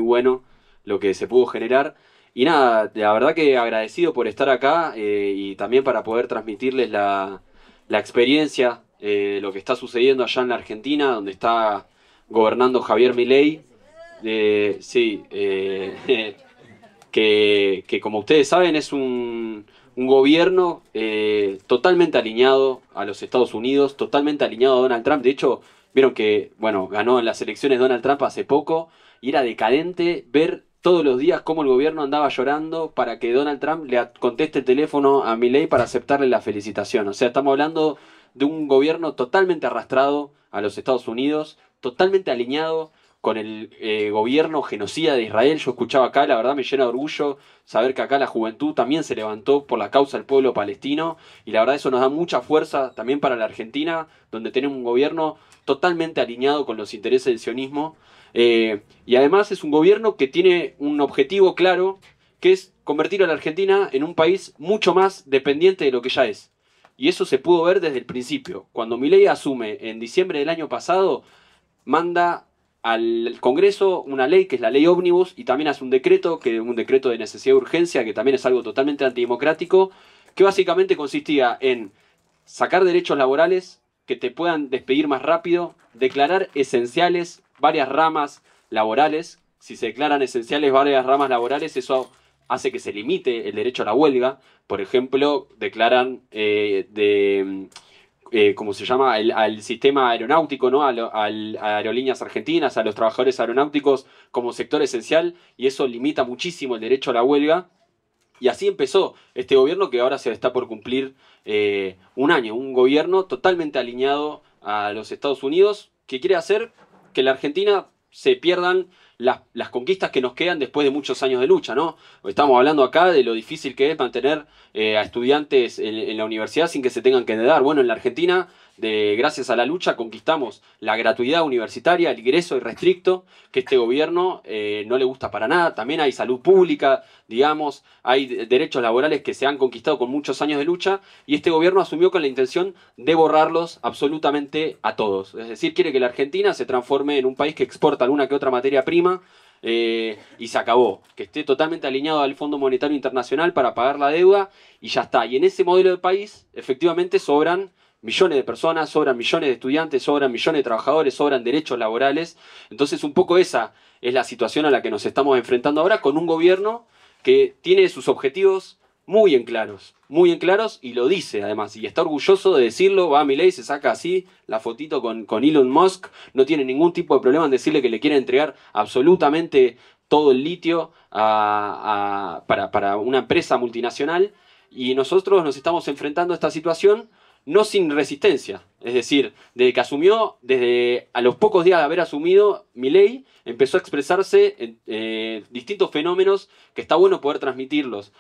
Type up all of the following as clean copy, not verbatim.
bueno lo que se pudo generar. Y nada, la verdad que agradecido por estar acá y también para poder transmitirles la experiencia, lo que está sucediendo allá en la Argentina, donde está gobernando Javier Milei. Sí, que como ustedes saben es un gobierno totalmente alineado a los Estados Unidos, totalmente alineado a Donald Trump. De hecho, vieron que, bueno, ganó en las elecciones Donald Trump hace poco y era decadente ver todos los días cómo el gobierno andaba llorando para que Donald Trump le conteste el teléfono a Milei para aceptarle la felicitación. O sea, estamos hablando de un gobierno totalmente arrastrado a los Estados Unidos, totalmente alineado con el gobierno genocida de Israel. Yo escuchaba acá, la verdad me llena de orgullo saber que acá la juventud también se levantó por la causa del pueblo palestino y la verdad eso nos da mucha fuerza también para la Argentina, donde tenemos un gobierno totalmente alineado con los intereses del sionismo. Y además es un gobierno que tiene un objetivo claro, que es convertir a la Argentina en un país mucho más dependiente de lo que ya es. Y eso se pudo ver desde el principio. Cuando Milei asume en diciembre del año pasado, manda al Congreso una ley que es la ley ómnibus y también hace un decreto, un decreto de necesidad de urgencia, que también es algo totalmente antidemocrático, que básicamente consistía en sacar derechos laborales que te puedan despedir más rápido, declarar esenciales varias ramas laborales. Si se declaran esenciales varias ramas laborales, eso hace que se limite el derecho a la huelga. Por ejemplo, declaran ¿cómo se llama? Al sistema aeronáutico, ¿no? A aerolíneas argentinas, a los trabajadores aeronáuticos como sector esencial, y eso limita muchísimo el derecho a la huelga. Y así empezó este gobierno que ahora se está por cumplir un año, un gobierno totalmente alineado a los Estados Unidos, que quiere hacer que la Argentina se pierdan las conquistas que nos quedan después de muchos años de lucha, ¿no? Estamos hablando acá de lo difícil que es mantener a estudiantes en la universidad sin que se tengan que endeudar. Bueno, en la Argentina, gracias a la lucha, conquistamos la gratuidad universitaria, el ingreso irrestricto, que este gobierno no le gusta para nada. También hay salud pública, digamos, hay derechos laborales que se han conquistado con muchos años de lucha y este gobierno asumió con la intención de borrarlos absolutamente a todos. Es decir, quiere que la Argentina se transforme en un país que exporta alguna que otra materia prima y se acabó. Que esté totalmente alineado al Fondo Monetario Internacional para pagar la deuda y ya está. Y en ese modelo de país, efectivamente, sobran millones de personas, sobran millones de estudiantes, sobran millones de trabajadores, sobran derechos laborales. Entonces, un poco esa es la situación a la que nos estamos enfrentando ahora con un gobierno que tiene sus objetivos muy en claros y lo dice además, y está orgulloso de decirlo. Va a Milei, se saca así la fotito con Elon Musk, no tiene ningún tipo de problema en decirle que le quiere entregar absolutamente todo el litio para una empresa multinacional, y nosotros nos estamos enfrentando a esta situación no sin resistencia. Es decir, desde que asumió, desde a los pocos días de haber asumido, Milei empezó a expresarse en distintos fenómenos que está bueno poder transmitirlos.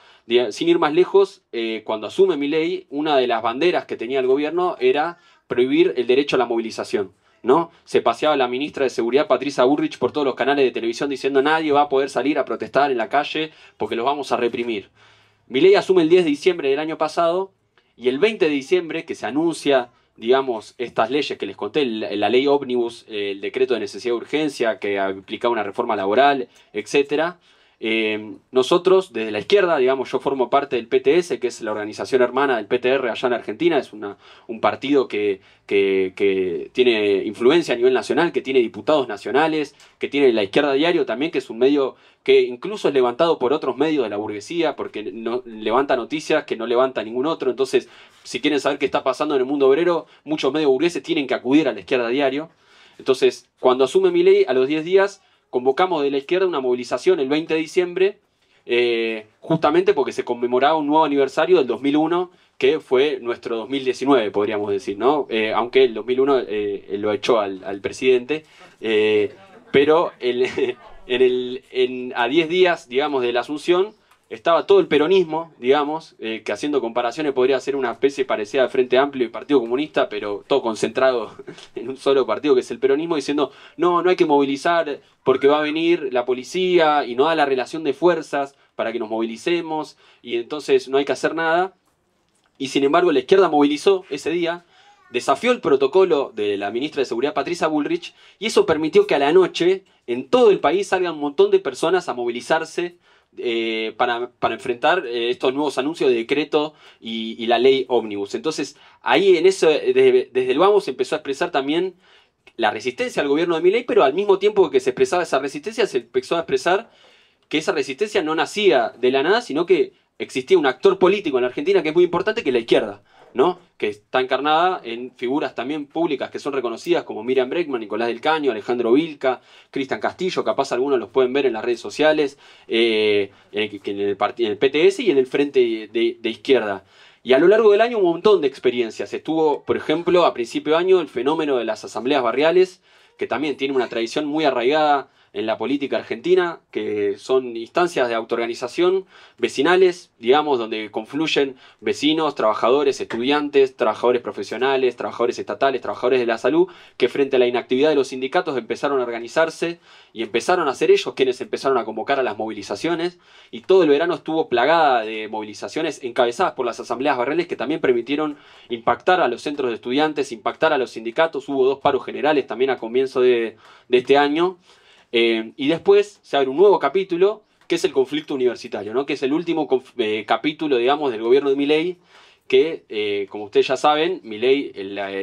Sin ir más lejos, cuando asume Milei, una de las banderas que tenía el gobierno era prohibir el derecho a la movilización, ¿no? Se paseaba la ministra de Seguridad, Patricia Bullrich, por todos los canales de televisión diciendo nadie va a poder salir a protestar en la calle porque los vamos a reprimir. Milei asume el 10 de diciembre del año pasado y el 20 de diciembre, que se anuncia, digamos, estas leyes que les conté, la ley ómnibus, el decreto de necesidad de urgencia que implicaba una reforma laboral, etcétera. Nosotros, desde la izquierda, digamos, yo formo parte del PTS, que es la organización hermana del PTR allá en Argentina, es un partido que tiene influencia a nivel nacional, que tiene diputados nacionales, que tiene La Izquierda Diario también, que es un medio que incluso es levantado por otros medios de la burguesía, porque no, levanta noticias que no levanta ningún otro. Entonces, si quieren saber qué está pasando en el mundo obrero, muchos medios burgueses tienen que acudir a La Izquierda Diario. Entonces, cuando asume Milei, a los 10 días, convocamos de la izquierda una movilización el 20 de diciembre, justamente porque se conmemoraba un nuevo aniversario del 2001, que fue nuestro 2019, podríamos decir, ¿no? Aunque el 2001 lo echó al presidente, pero a 10 días, digamos, de la asunción, estaba todo el peronismo, digamos, que haciendo comparaciones podría ser una especie parecida al Frente Amplio y Partido Comunista, pero todo concentrado en un solo partido que es el peronismo, diciendo no hay que movilizar porque va a venir la policía y no da la relación de fuerzas para que nos movilicemos y entonces no hay que hacer nada. Y sin embargo la izquierda movilizó ese día, desafió el protocolo de la ministra de Seguridad Patricia Bullrich y eso permitió que a la noche en todo el país salgan un montón de personas a movilizarse para enfrentar estos nuevos anuncios de decreto y la ley ómnibus. Entonces, ahí en eso, desde el vamos, se empezó a expresar también la resistencia al gobierno de Milei, pero al mismo tiempo que se expresaba esa resistencia, se empezó a expresar que esa resistencia no nacía de la nada, sino que existía un actor político en la Argentina que es muy importante, que es la izquierda, ¿no? Que está encarnada en figuras también públicas que son reconocidas como Miriam Bregman, Nicolás del Caño, Alejandro Vilca, Cristian Castillo, capaz algunos los pueden ver en las redes sociales, en el PTS y en el Frente de Izquierda. Y a lo largo del año un montón de experiencias. Estuvo, por ejemplo, a principio de año el fenómeno de las asambleas barriales, que también tiene una tradición muy arraigada en la política argentina, que son instancias de autoorganización vecinales, digamos, donde confluyen vecinos, trabajadores, estudiantes, trabajadores profesionales, trabajadores estatales, trabajadores de la salud, que frente a la inactividad de los sindicatos empezaron a organizarse y empezaron a ser ellos quienes empezaron a convocar a las movilizaciones, y todo el verano estuvo plagada de movilizaciones encabezadas por las asambleas barriales que también permitieron impactar a los centros de estudiantes, impactar a los sindicatos. Hubo 2 paros generales también a comienzo de este año. Y después se abre un nuevo capítulo, que es el conflicto universitario, ¿no? Que es el último capítulo, digamos, del gobierno de Milei, que, como ustedes ya saben, Milei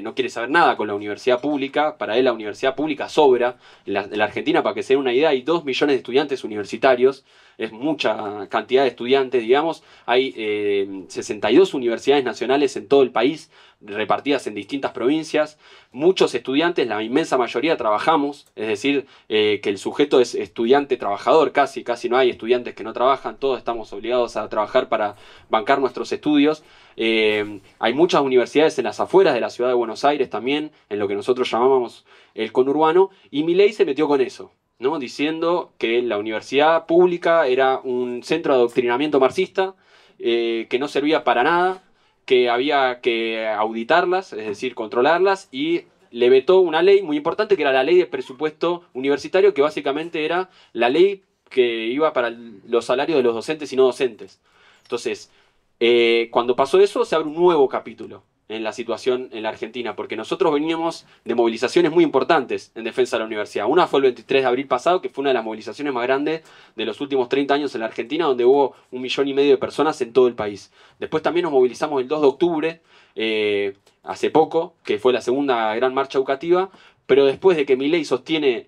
no quiere saber nada con la universidad pública. Para él la universidad pública sobra. En la Argentina, para que se den una idea, hay 2 millones de estudiantes universitarios. Es mucha cantidad de estudiantes, digamos. Hay 62 universidades nacionales en todo el país, repartidas en distintas provincias. Muchos estudiantes, la inmensa mayoría, trabajamos. Es decir, que el sujeto es estudiante trabajador, casi no hay estudiantes que no trabajan. Todos estamos obligados a trabajar para bancar nuestros estudios. Hay muchas universidades en las afueras de la ciudad de Buenos Aires también, en lo que nosotros llamamos el conurbano, y Milei se metió con eso, ¿no? Diciendo que la universidad pública era un centro de adoctrinamiento marxista, que no servía para nada, que había que auditarlas, es decir, controlarlas, y le vetó una ley muy importante que era la ley de presupuesto universitario, que básicamente era la ley que iba para los salarios de los docentes y no docentes. Entonces, cuando pasó eso, se abre un nuevo capítulo en la situación en la Argentina, porque nosotros veníamos de movilizaciones muy importantes en defensa de la universidad. Una fue el 23 de abril pasado, que fue una de las movilizaciones más grandes de los últimos 30 años en la Argentina, donde hubo 1,5 millones de personas en todo el país. Después también nos movilizamos el 2 de octubre, hace poco, que fue la segunda gran marcha educativa, pero después de que Milei sostiene,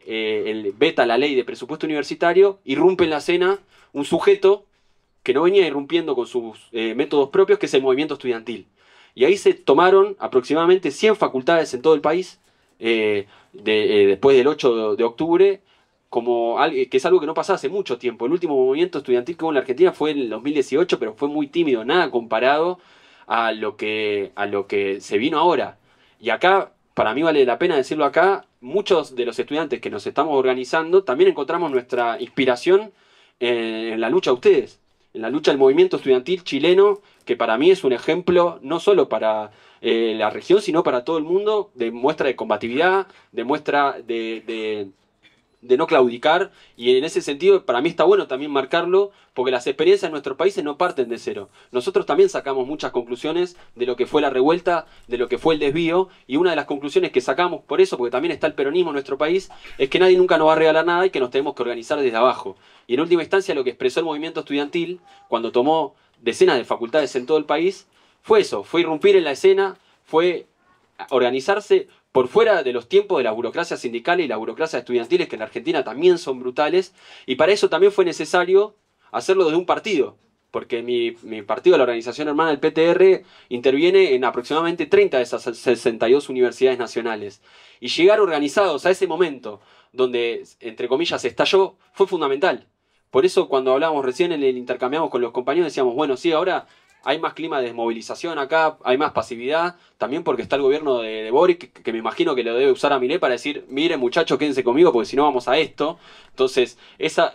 veta la ley de presupuesto universitario, irrumpe en la escena un sujeto que no venía irrumpiendo con sus métodos propios, que es el movimiento estudiantil. Y ahí se tomaron aproximadamente 100 facultades en todo el país, después del 8 de octubre, que es algo que no pasaba hace mucho tiempo. El último movimiento estudiantil que hubo en la Argentina fue en el 2018, pero fue muy tímido, nada comparado a lo que se vino ahora. Y acá, para mí vale la pena decirlo acá, muchos de los estudiantes que nos estamos organizando, también encontramos nuestra inspiración en la lucha de ustedes, en la lucha del movimiento estudiantil chileno, que para mí es un ejemplo no solo para la región, sino para todo el mundo, de muestra de combatividad, de muestra de no claudicar. Y en ese sentido, para mí está bueno también marcarlo, porque las experiencias en nuestros países no parten de cero. Nosotros también sacamos muchas conclusiones de lo que fue la revuelta, de lo que fue el desvío, y una de las conclusiones que sacamos por eso, porque también está el peronismo en nuestro país, es que nadie nunca nos va a regalar nada y que nos tenemos que organizar desde abajo. Y en última instancia, lo que expresó el movimiento estudiantil, cuando tomó decenas de facultades en todo el país, fue eso, fue irrumpir en la escena, fue organizarse por fuera de los tiempos de la burocracia sindical y la burocracia estudiantiles, que en la Argentina también son brutales, y para eso también fue necesario hacerlo desde un partido, porque mi partido, la organización hermana del PTR, interviene en aproximadamente 30 de esas 62 universidades nacionales. Y llegar organizados a ese momento, donde, entre comillas, estalló, fue fundamental. Por eso cuando hablábamos recién, intercambiamos con los compañeros, decíamos, bueno, sí, ahora hay más clima de desmovilización acá, hay más pasividad, también porque está el gobierno de Boric, que me imagino que lo debe usar a Milei para decir, miren muchachos, quédense conmigo porque si no vamos a esto. Entonces, esa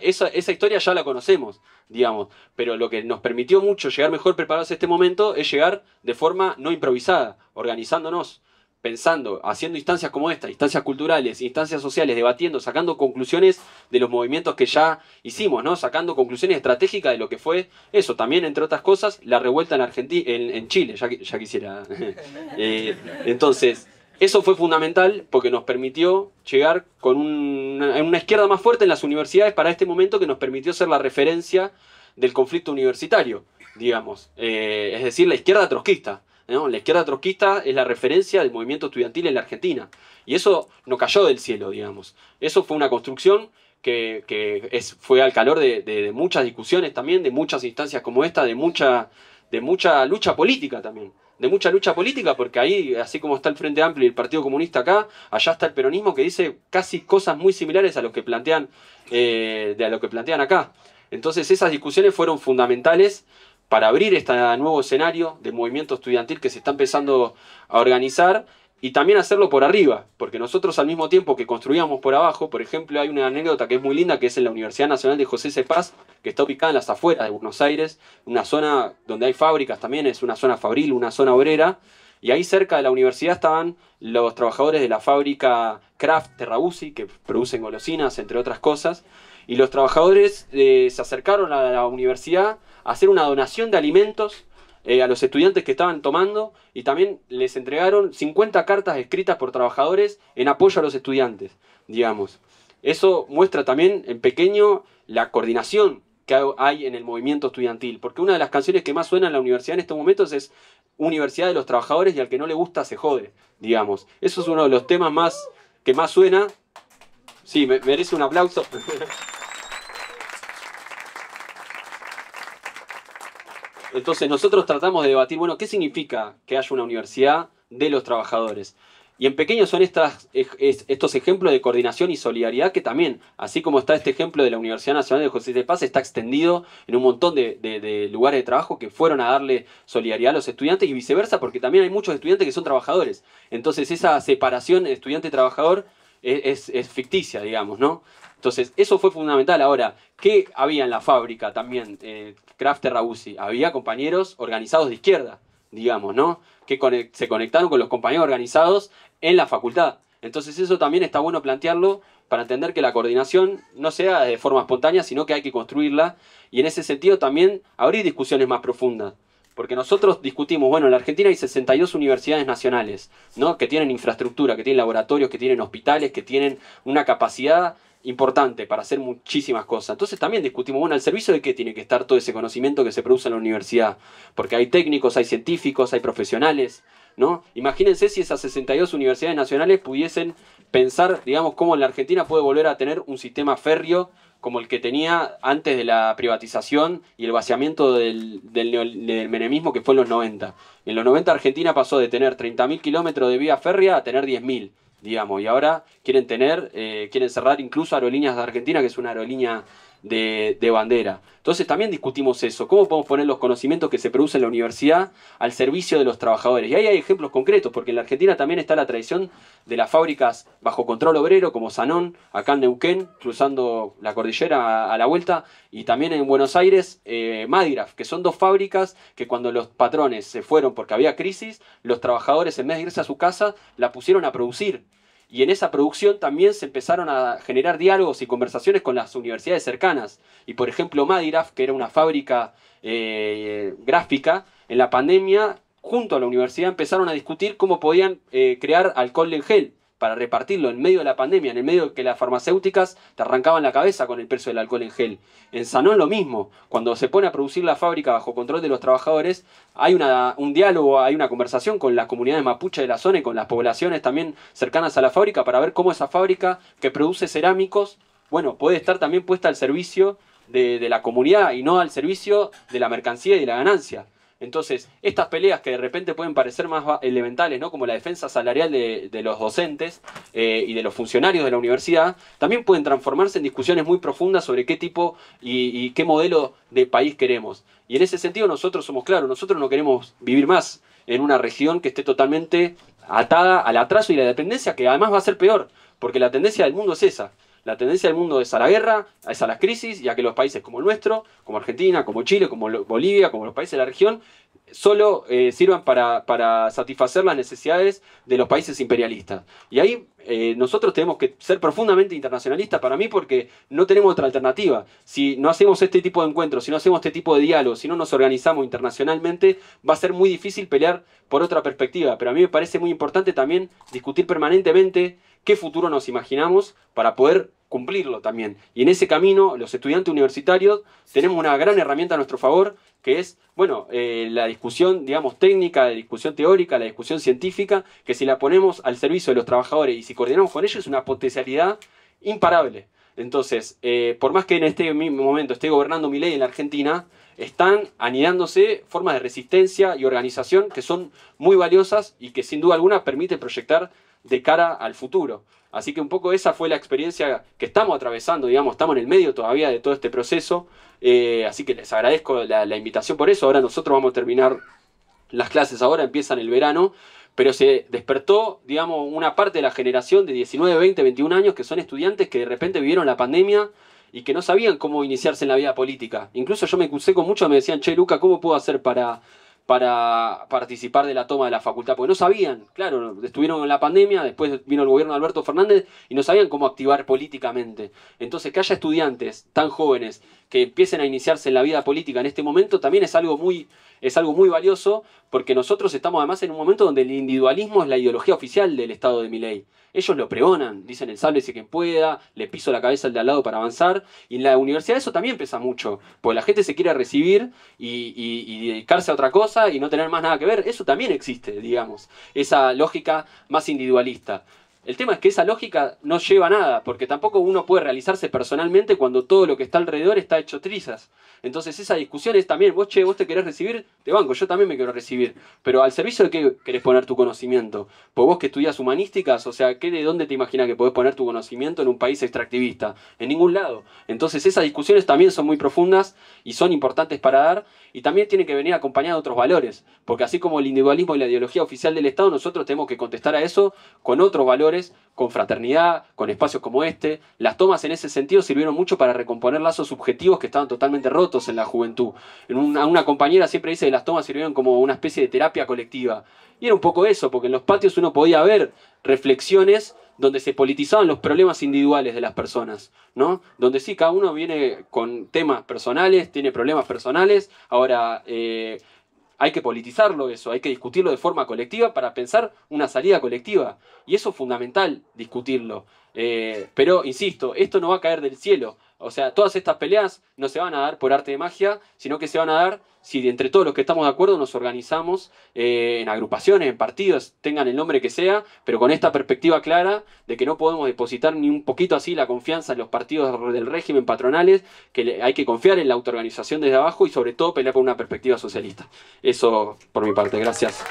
historia ya la conocemos, digamos, pero lo que nos permitió mucho llegar mejor preparados a este momento es llegar de forma no improvisada, organizándonos. pensando, haciendo instancias como esta, instancias culturales, instancias sociales, debatiendo, sacando conclusiones de los movimientos que ya hicimos, ¿no? Sacando conclusiones estratégicas de lo que fue eso. También, entre otras cosas, la revuelta en Argentina, en Chile, ya quisiera. Entonces, eso fue fundamental porque nos permitió llegar con una izquierda más fuerte en las universidades para este momento, que nos permitió ser la referencia del conflicto universitario, digamos. Es decir, la izquierda trotskista, ¿no? La izquierda trotskista es la referencia del movimiento estudiantil en la Argentina. Y eso no cayó del cielo, digamos. Eso fue una construcción que fue al calor de muchas discusiones también, de muchas instancias como esta, de mucha lucha política también. De mucha lucha política, porque ahí, así como está el Frente Amplio y el Partido Comunista acá, allá está el peronismo, que dice casi cosas muy similares a lo que plantean, acá. Entonces esas discusiones fueron fundamentales para abrir este nuevo escenario de movimiento estudiantil que se está empezando a organizar, y también hacerlo por arriba, porque nosotros al mismo tiempo que construíamos por abajo. Por ejemplo, hay una anécdota que es muy linda, que es en la Universidad Nacional de José C. Paz, que está ubicada en las afueras de Buenos Aires, una zona donde hay fábricas también, es una zona fabril, una zona obrera, y ahí cerca de la universidad estaban los trabajadores de la fábrica Kraft Terrabuzzi, que producen golosinas, entre otras cosas, y los trabajadores se acercaron a la universidad a hacer una donación de alimentos a los estudiantes que estaban tomando, y también les entregaron 50 cartas escritas por trabajadores en apoyo a los estudiantes, digamos. Eso muestra también en pequeño la coordinación que hay en el movimiento estudiantil, porque una de las canciones que más suena en la universidad en estos momentos es Universidad de los Trabajadores, y al que no le gusta se jode, digamos. Eso es uno de los temas que más suena. Sí, merece un aplauso. Entonces nosotros tratamos de debatir, bueno, ¿qué significa que haya una universidad de los trabajadores? Y en pequeño son estos ejemplos de coordinación y solidaridad, que también, así como está este ejemplo de la Universidad Nacional de José de Paz, está extendido en un montón de lugares de trabajo que fueron a darle solidaridad a los estudiantes, y viceversa, porque también hay muchos estudiantes que son trabajadores. Entonces esa separación estudiante-trabajador es ficticia, digamos, ¿no? Entonces, eso fue fundamental. Ahora, ¿qué había en la fábrica también? Kraft Terrabuzzi. Había compañeros organizados de izquierda, digamos, ¿no? Que se conectaron con los compañeros organizados en la facultad. Entonces, eso también está bueno plantearlo para entender que la coordinación no sea de forma espontánea, sino que hay que construirla. Y en ese sentido también abrir discusiones más profundas. Porque nosotros discutimos, bueno, en la Argentina hay 62 universidades nacionales, ¿no? Que tienen infraestructura, que tienen laboratorios, que tienen hospitales, que tienen una capacidad importante para hacer muchísimas cosas. Entonces también discutimos, bueno, ¿al servicio de qué tiene que estar todo ese conocimiento que se produce en la universidad? Porque hay técnicos, hay científicos, hay profesionales, ¿no? Imagínense si esas 62 universidades nacionales pudiesen pensar, digamos, cómo la Argentina puede volver a tener un sistema férreo como el que tenía antes de la privatización y el vaciamiento del menemismo, que fue en los 90. En los 90 Argentina pasó de tener 30.000 kilómetros de vía férrea a tener 10.000. Digamos, y ahora quieren cerrar incluso Aerolíneas de Argentina, que es una aerolínea de bandera. Entonces también discutimos eso, cómo podemos poner los conocimientos que se producen en la universidad al servicio de los trabajadores. Y ahí hay ejemplos concretos, porque en la Argentina también está la tradición de las fábricas bajo control obrero, como Sanón, acá en Neuquén, cruzando la cordillera a la vuelta, y también en Buenos Aires, Madigraf, que son dos fábricas que cuando los patrones se fueron porque había crisis, los trabajadores, en vez de irse a su casa, la pusieron a producir. Y en esa producción también se empezaron a generar diálogos y conversaciones con las universidades cercanas. Y por ejemplo, Madigraf, que era una fábrica gráfica, en la pandemia, junto a la universidad, empezaron a discutir cómo podían crear alcohol en gel para repartirlo en medio de la pandemia, en el medio de que las farmacéuticas te arrancaban la cabeza con el precio del alcohol en gel. En Sanón lo mismo, cuando se pone a producir la fábrica bajo control de los trabajadores, hay un diálogo, hay una conversación con las comunidades mapuche de la zona y con las poblaciones también cercanas a la fábrica, para ver cómo esa fábrica que produce cerámicos, bueno, puede estar también puesta al servicio de la comunidad y no al servicio de la mercancía y de la ganancia. Entonces, estas peleas que de repente pueden parecer más elementales, ¿no? Como la defensa salarial de los docentes y de los funcionarios de la universidad, también pueden transformarse en discusiones muy profundas sobre qué tipo y qué modelo de país queremos. Y en ese sentido nosotros somos claros, nosotros no queremos vivir más en una región que esté totalmente atada al atraso y la dependencia, que además va a ser peor, porque la tendencia del mundo es esa. La tendencia del mundo es a la guerra, es a las crisis, y a que los países como el nuestro, como Argentina, como Chile, como Bolivia, como los países de la región, solo sirvan para satisfacer las necesidades de los países imperialistas. Y ahí nosotros tenemos que ser profundamente internacionalistas para mí porque no tenemos otra alternativa. Si no hacemos este tipo de encuentros, si no hacemos este tipo de diálogos, si no nos organizamos internacionalmente, va a ser muy difícil pelear por otra perspectiva. Pero a mí me parece muy importante también discutir permanentemente qué futuro nos imaginamos para poder cumplirlo también. Y en ese camino, los estudiantes universitarios tenemos una gran herramienta a nuestro favor, que es, bueno, la discusión, digamos, técnica, la discusión teórica, la discusión científica, que si la ponemos al servicio de los trabajadores y si coordinamos con ellos, es una potencialidad imparable. Entonces, por más que en este mismo momento esté gobernando Milei en la Argentina, están anidándose formas de resistencia y organización que son muy valiosas y que sin duda alguna permiten proyectar de cara al futuro. Así que un poco esa fue la experiencia que estamos atravesando, digamos, estamos en el medio todavía de todo este proceso, así que les agradezco la invitación por eso. Ahora nosotros vamos a terminar las clases, ahora empiezan el verano, pero se despertó, digamos, una parte de la generación de 19, 20, 21 años que son estudiantes que de repente vivieron la pandemia y que no sabían cómo iniciarse en la vida política. Incluso yo me crucé con muchos, me decían, che, Luca, ¿cómo puedo hacer para participar de la toma de la facultad? Porque no sabían, claro, estuvieron en la pandemia, después vino el gobierno de Alberto Fernández y no sabían cómo activar políticamente. Entonces, que haya estudiantes tan jóvenes que empiecen a iniciarse en la vida política en este momento también es algo muy valioso, porque nosotros estamos además en un momento donde el individualismo es la ideología oficial del Estado de Milei. Ellos lo pregonan, dicen el sálvese quien pueda, le piso la cabeza al de al lado para avanzar. Y en la universidad eso también pesa mucho, porque la gente se quiere recibir y dedicarse a otra cosa y no tener más nada que ver. Eso también existe, digamos, esa lógica más individualista. El tema es que esa lógica no lleva a nada, porque tampoco uno puede realizarse personalmente cuando todo lo que está alrededor está hecho trizas. Entonces esa discusión es también, vos te querés recibir, te banco, yo también me quiero recibir. Pero al servicio de qué querés poner tu conocimiento. Pues vos que estudias humanísticas, o sea, ¿de dónde te imaginas que podés poner tu conocimiento en un país extractivista? En ningún lado. Entonces esas discusiones también son muy profundas y son importantes para dar, y también tienen que venir acompañadas de otros valores. Porque así como el individualismo y la ideología oficial del Estado, nosotros tenemos que contestar a eso con otros valores, con fraternidad, con espacios como este. Las tomas en ese sentido sirvieron mucho para recomponer lazos subjetivos que estaban totalmente rotos en la juventud. Una compañera siempre dice que las tomas sirvieron como una especie de terapia colectiva. Y era un poco eso, porque en los patios uno podía ver reflexiones donde se politizaban los problemas individuales de las personas, ¿no? Donde sí, cada uno viene con temas personales, tiene problemas personales. Ahora, hay que politizarlo eso, hay que discutirlo de forma colectiva para pensar una salida colectiva. Y eso es fundamental, discutirlo. Pero, insisto, esto no va a caer del cielo. O sea, todas estas peleas no se van a dar por arte de magia, sino que se van a dar si entre todos los que estamos de acuerdo nos organizamos en agrupaciones, en partidos, tengan el nombre que sea, pero con esta perspectiva clara de que no podemos depositar ni un poquito así la confianza en los partidos del régimen patronales, que hay que confiar en la autoorganización desde abajo y sobre todo pelear por una perspectiva socialista. Eso por mi parte, gracias.